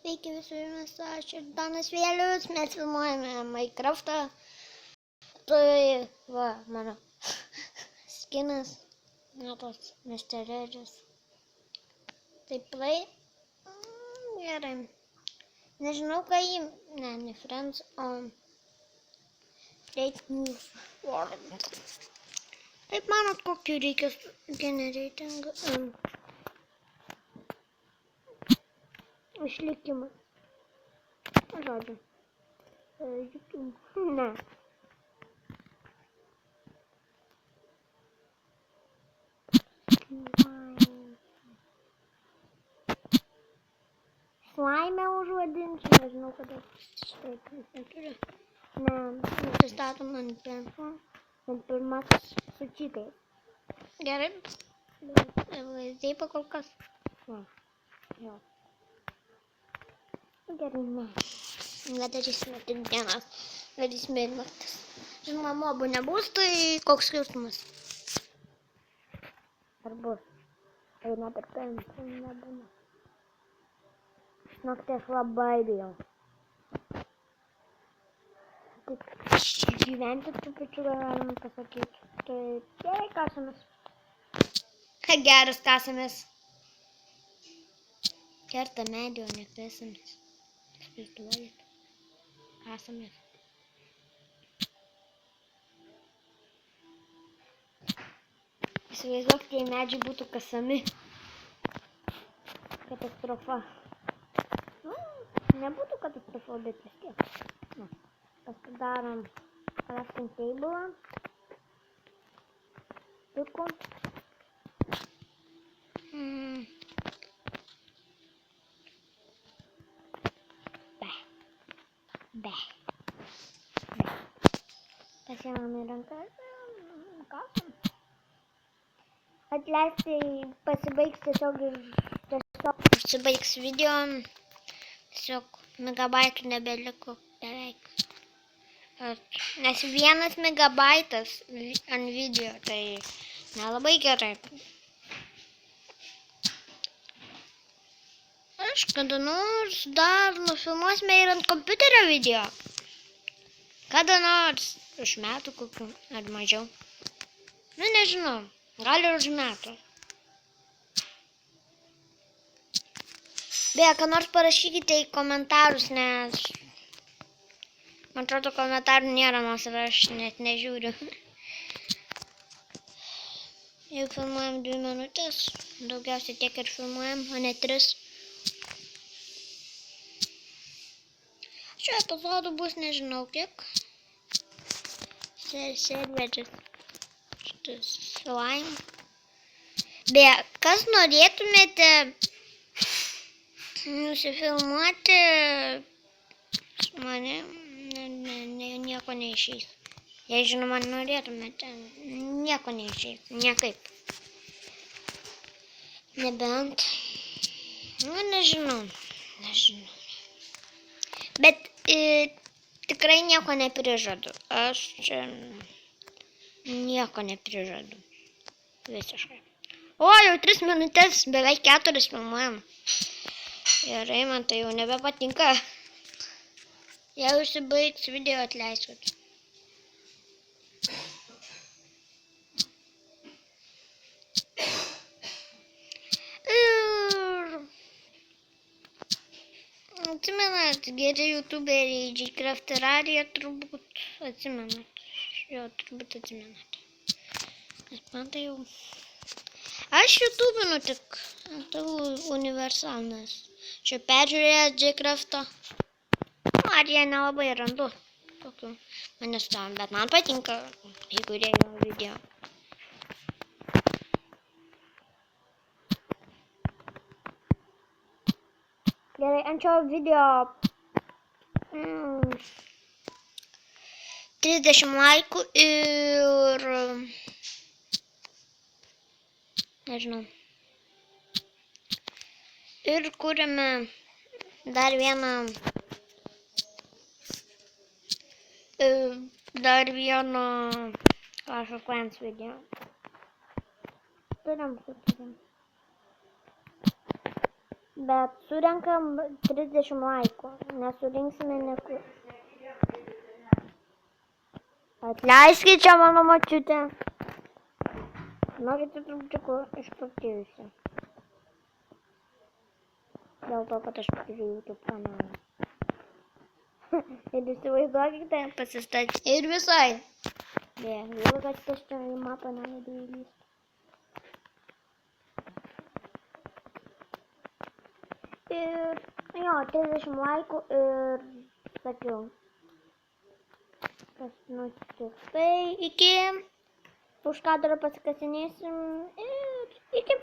Sveiki visi, mes aš ir Danas Vėlius, mes filmuojame Minecraftą. Tai va, mano skinas, tos misterėdžias. Tai play. Gerai. Nežinau, ką jį, ne Friends, o Fake News World. Kaip manot, kokį reikia generatingą? Išlikimas. Žodžiu. YouTube. Ne. Slime užvadinčiau, nežinau, kada šitaip neturiu. Ne, nusistatom ant penso. Ant pirmas su čytais. Gerai. Vaizdai pakol kas. Ne. Jo. Gerai, ne. Nedarysime tik dienas. Darysime ir naktis. Žinoma, mobų nebus, tai koks skirtumas? Ar bus? Tai net ir penso nebūna. Nakties labai bijau. Taip gyventi trupučiu galima pasakyti. Tai gerai kasamės. Geras kasamės. Kerta medį, o ne kasamės. Įsivaizduojat. Kasamės. Įsivaizduok, jei medžiai būtų kasami. Katastrofa. Nebūtų katastrofa, bet vis tiek. Pasidarom crafting table. Tuku. Be. Pasiemam į rankas. Kasam. Atleisti pasibaigs tiesiog užsibaigs video. Tiesiog megabaitų nebeliko beveik. Nes 1 megabaitas ant video, tai nelabai gerai. Aš kada nors dar nufilmuosime ir ant kompiuterio video. Kada nors. Už metų kokių, ar mažiau. Nu, nežinau. Gal ir už metų. Beje, ką nors parašykite į komentarus, nes man atrodo, komentarų nėra, nors aš net nežiūriu. Jau filmuojam 2 minutės, daugiausiai tiek ir filmuojam, o ne 3. Šiuo epizodu bus nežinau kiek. Serveris. Šitas slime. Beje, kas norėtumėte nusifilmuoti, mane nieko neišeis. Jei žinoma norėtumėte, nieko neišeis, niekaip. Nebent, nu nežinau. Bet tikrai nieko neprižadu. Aš čia nieko neprižadu. Visiškai. O, jau 3 minutės, beveik 4 filmuojam. Gerai, man tai jau nebepatinka. Jau užsibaigs video, atleiskit. Ir atsimenat, geri youtuberiai, J-Craft ir Arija, turbūt atsimenat. Jo, turbūt atsimenat. Nes man tai jau... Aš youtubinu tik, tai universalnas. Čia peržiūrėjęs J-Craft'o. Arija nelabai randu. Tokių manęs tam, bet man patinka, jeigu reikia video. Gerai, ant šio video 30 laikų ir nežinau. Ir kuriame dar vieną Clash of Clans video. Turim. Bet surenkam 30 laikų. Nesurinksime niekur. Atleiskit čia mano močiutė. Žinokite, trupčiuku išprotėjusi. Dėl to, kad aš turiu YouTube kanalą. Ir įsivaizduokite, pasistatyti. Ir visai. Gaila, kad tas čia į mapą neleido įlįsti. Ir, jo, 30 laikų ir sakiau. Kas nutiks. Tai iki už kadrą pasikasinėsim ir iki.